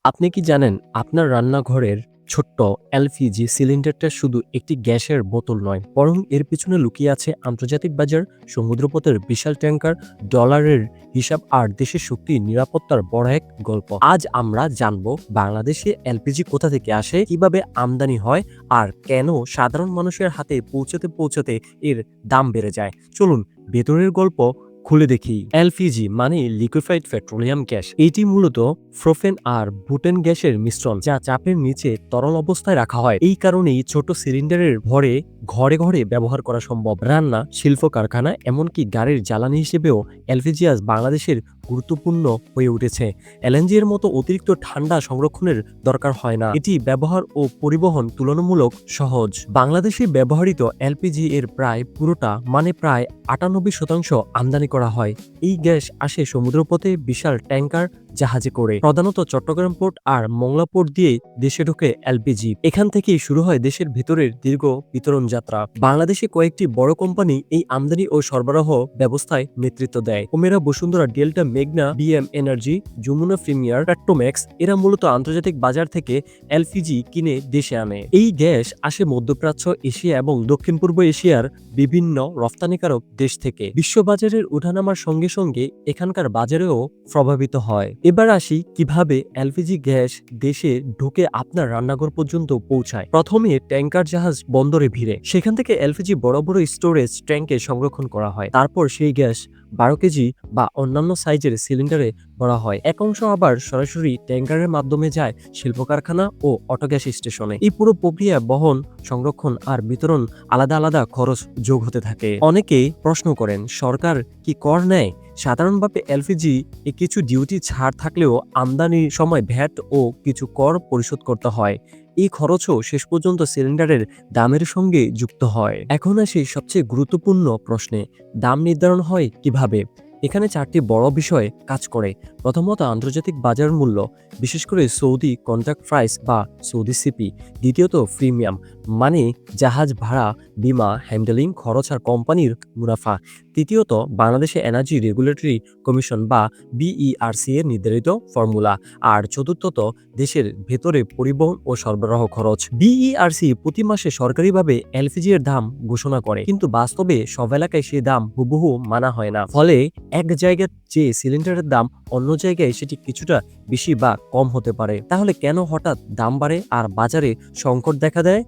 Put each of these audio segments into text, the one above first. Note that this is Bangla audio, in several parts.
আপনি কি জানেন আপনার রান্নাঘরের ছোট্ট এলপিজি সিলিন্ডারটা শুধু একটি গ্যাসের বোতল নয়, বরং এর পিছনে লুকিয়ে আছে আন্তর্জাতিক বাজার, সমুদ্রপথের বিশাল ট্যাঙ্কার, ডলারের হিসাব আর দেশের শক্তি নিরাপত্তার বড় এক গল্প। আজ আমরা জানবো বাংলাদেশে এলপিজি কোথা থেকে আসে, কিভাবে আমদানি হয় আর কেন সাধারণ মানুষের হাতে পৌঁছতে পৌঁছতে এর দাম বেড়ে যায়। চলুন ভেতরের গল্প খুলে দেখি। এলপিজি মানে লিকুইফাইড পেট্রোলিয়াম গ্যাস। এটি মূলত প্রোপেন আর বুটেন গ্যাসের মিশ্রণ, যা চাপের নিচে তরল অবস্থায় রাখা হয়। এই কারণেই ছোট সিলিন্ডারের ভরে ঘরে ঘরে ব্যবহার করা সম্ভব। রান্না, শিল্প কারখানা, এমনকি গাড়ির জ্বালানি হিসেবেও এলপিজি আজ বাংলাদেশের গুরুত্বপূর্ণ হয়ে উঠেছে। এলএনজি এর মতো অতিরিক্ত ঠান্ডা সংরক্ষণের দরকার হয় না। এটি ব্যবহার ও পরিবহন তুলনামূলক সহজ। বাংলাদেশে ব্যবহৃত এলপিজি এর প্রায় পুরোটা মানে প্রায় ৯৮% আমদানি করা হয়। এই গ্যাস আসে সমুদ্রপথে বিশাল ট্যাঙ্কার জাহাজে করে, প্রধানত চট্টগ্রাম পোর্ট আর মংলা পোর্ট দিয়ে দেশে ঢোকে এলপিজি। এখান থেকেই শুরু হয় দেশের ভেতরের দীর্ঘ বিতরণ যাত্রা। বাংলাদেশে কয়েকটি বড় কোম্পানি এই আমদানি ও সরবরাহ ব্যবস্থায় নেতৃত্ব দেয়। ওমেরা, বসুন্ধরা, ডেল্টা, মেঘনা, BM Energy, Jamuna Premier, Petromax এরা মূলত আন্তর্জাতিক বাজার থেকে এলপিজি কিনে দেশে আনে। এই গ্যাস আসে মধ্যপ্রাচ্য, এশিয়া এবং দক্ষিণ পূর্ব এশিয়ার বিভিন্ন রপ্তানিকারক দেশ থেকে। বিশ্ববাজারের উঠানামার সঙ্গে সঙ্গে এখানকার বাজারেও প্রভাবিত হয়। এবার আসি কিভাবে এলপিজি গ্যাস দেশে ঢুকে আপনার রান্নাঘর পর্যন্ত পৌঁছায়। প্রথমে ট্যাঙ্কার জাহাজ বন্দরে ভিড়ে, সেখান থেকে এলপিজি বড় বড় স্টোরেজ ট্যাঙ্কে সংরক্ষণ করা হয়। তারপর সেই গ্যাস 12 কেজি বা অন্যান্য সাইজের সিলিন্ডারে ভরা হয়। এক অংশ আবার সরাসরি ট্যাঙ্কারের মাধ্যমে যায় শিল্প কারখানা ও অটোগ্যাস স্টেশনে। এই পুরো প্রক্রিয়া বহন, সংরক্ষণ আর বিতরণ আলাদা আলাদা খরচ যোগ হতে থাকে। অনেকেই প্রশ্ন করেন, সরকার কি কর নেয়? সাধারণভাবে এলপিজি এ কিছু ডিউটি ছাড় থাকলেও আমদানির সময় ভ্যাট ও কিছু কর পরিশোধ করতে হয়। এই খরচও শেষ পর্যন্ত সিলিন্ডারের দামের সঙ্গে যুক্ত হয়। এখন আসি সবচেয়ে গুরুত্বপূর্ণ প্রশ্নে, দাম নির্ধারণ হয় কিভাবে? এখানে 4টি বড় বিষয় কাজ করে। প্রথমত আন্তর্জাতিক বাজার মূল্য, বিশেষ করে সৌদি কন্ট্রাক্ট প্রাইস বা সৌদি সিপি। দ্বিতীয়ত প্রিমিয়াম, মানে জাহাজ ভাড়া, বীমা, হ্যান্ডেলিং খরচ আর কোম্পানির মুনাফা। তৃতীয়ত বাংলাদেশে এনার্জি রেগুলেটরি কমিশন বা বিইআরসি এর নির্ধারিত ফর্মুলা। আর চতুর্থত দেশের ভেতরে পরিবহন ও সরবরাহ খরচ। বিইআরসি প্রতি মাসে সরকারিভাবে এলপিজি এর দাম ঘোষণা করে, কিন্তু বাস্তবে সব এলাকায় সেই দাম হুবহু মানা হয় না। ফলে এক জায়গার যে সিলিন্ডারের দাম অন্য জায়গায় সেটি কিছুটা বেশি বা কম হতে পারে। তাহলে কেন হঠাৎ দাম বাড়ে আর বাজারে সংকট দেখা দেয়?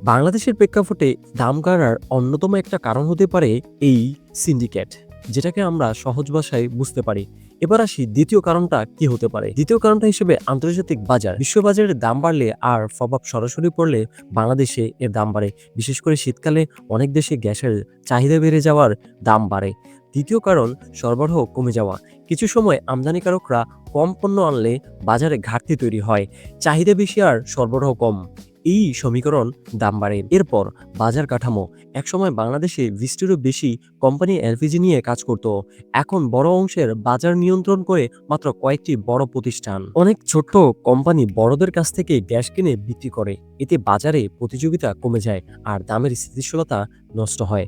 বাংলাদেশের প্রেক্ষাপটে দাম বাড়ার অন্যতম একটা কারণ হতে পারে এই সিন্ডিকেট, যেটাকে আমরা সহজ ভাষায় বুঝতে পারি। এবার আসি দ্বিতীয় কারণটা কি হতে পারে। দ্বিতীয় কারণটা হিসেবে আন্তর্জাতিক বাজার। বিশ্ববাজারের দাম বাড়লে আর প্রভাব সরাসরি পড়লে বাংলাদেশে এর দাম বাড়ে। বিশেষ করে শীতকালে অনেক দেশে গ্যাসের চাহিদা বেড়ে যাওয়ার দাম বাড়ে। দ্বিতীয় কারণ সরবরাহ কমে যাওয়া। কিছু সময় আমদানিকারকরা কম পণ্য আনলে বাজারে ঘাটতি তৈরি হয়, চাহিদা বেশি আর সরবরাহ কম। এই সমীকরণ দাম বাড়ে। এরপর বাজার কাঠামো। একসময় বাংলাদেশে 20টিরও বেশি কোম্পানি এলপিজি নিয়ে কাজ করত। এখন বড় অংশের বাজার নিয়ন্ত্রণ করে মাত্র কয়েকটি বড় প্রতিষ্ঠান। অনেক ছোট্ট কোম্পানি বড়দের কাছ থেকে গ্যাস কিনে বিক্রি করে। এতে বাজারে প্রতিযোগিতা কমে যায় আর দামের স্থিতিশীলতা নষ্ট হয়।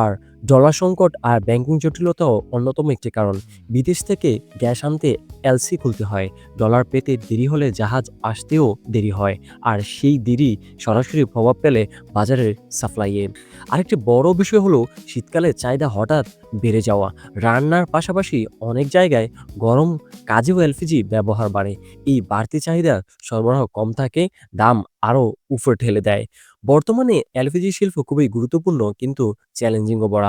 আর ডলার সংকট আর ব্যাংকিং জটিলতাও অন্যতম একটি কারণ। বিদেশ থেকে গ্যাস আনতে এলসি খুলতে হয়, ডলার পেতে দেরি হলে জাহাজ আসতেও দেরি হয়, আর সেই দেরি সরাসরি প্রভাব ফেলে বাজারের সাপ্লাইয়ে। আরেকটি বড় বিষয় হলো শীতকালে চাহিদা হঠাৎ বেড়ে যাওয়া। রান্নার পাশাপাশি অনেক জায়গায় গরম কাজেও এলপিজি ব্যবহার বাড়ে। এই বাড়তি চাহিদা সরবরাহ কম থাকে, দাম আরও উপরে ঠেলে দেয়। বর্তমানে এলপিজি শিল্প খুবই গুরুত্বপূর্ণ কিন্তু চ্যালেঞ্জিংও বড়।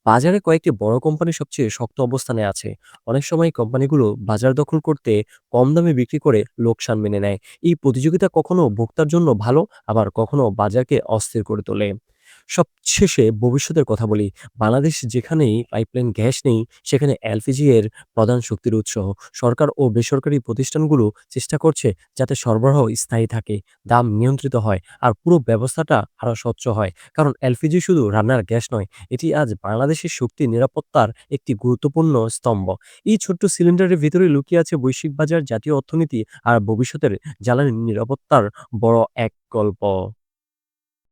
বাজারে কয়েকটি বড় কোম্পানি সবচেয়ে শক্ত অবস্থানে আছে। অনেক সময় কোম্পানিগুলো বাজার দখল করতে কম দামে বিক্রি করে লোকসান মেনে নেয়। এই প্রতিযোগিতা কখনো ভোক্তার জন্য ভালো, আবার কখনো বাজারকে অস্থির করে তোলে। সবশেষে ভবিষ্যতের কথা বলি। বাংলাদেশ যেখানেই পাইপলাইন গ্যাস নেই, সেখানে এলপিজি এর প্রধান শক্তির উৎস। সরকার ও বেসরকারি প্রতিষ্ঠানগুলো চেষ্টা করছে যাতে সরবরাহ স্থায়ী থাকে, দাম নিয়ন্ত্রিত হয় আর পুরো ব্যবস্থাটা আরো স্বচ্ছ হয়। কারণ এলপিজি শুধু রান্নার গ্যাস নয়, এটি আজ বাংলাদেশের শক্তি নিরাপত্তার একটি গুরুত্বপূর্ণ স্তম্ভ। এই ছোট্ট সিলিন্ডারের ভিতরে লুকিয়ে আছে বৈশ্বিক বাজার, জাতীয় অর্থনীতি আর ভবিষ্যতের জ্বালানি নিরাপত্তার বড় এক গল্প।